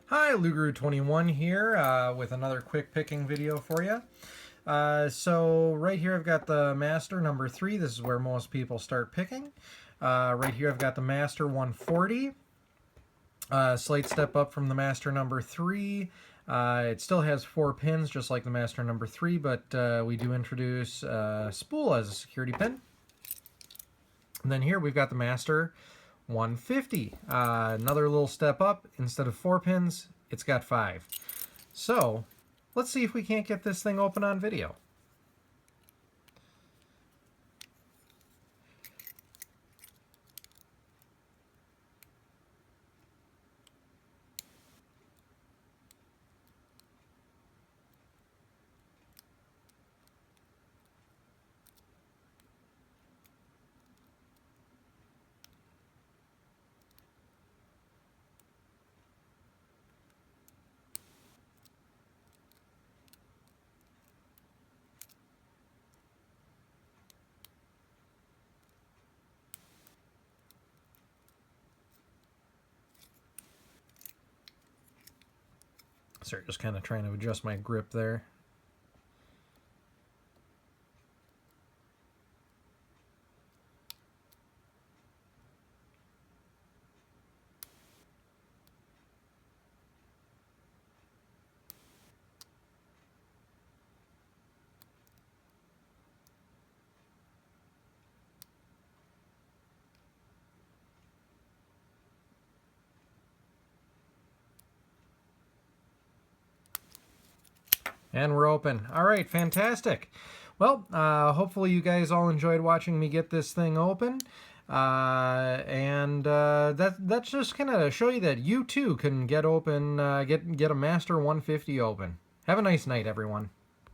Hi, Luguru21 here with another quick picking video for you. So right here I've got the Master number 3. This is where most people start picking. Right here I've got the Master 140. Slight step up from the Master number 3. It still has 4 pins just like the Master number 3, but we do introduce spool as a security pin. And then here we've got the Master 150. Another little step up. Instead of 4 pins, it's got 5. So let's see if we can't get this thing open on video. Sorry, just kind of trying to adjust my grip there. And we're open. All right, fantastic. Well, hopefully you guys all enjoyed watching me get this thing open. That's just kind of show you that you too can get open, get a Master 150 open. Have a nice night, everyone.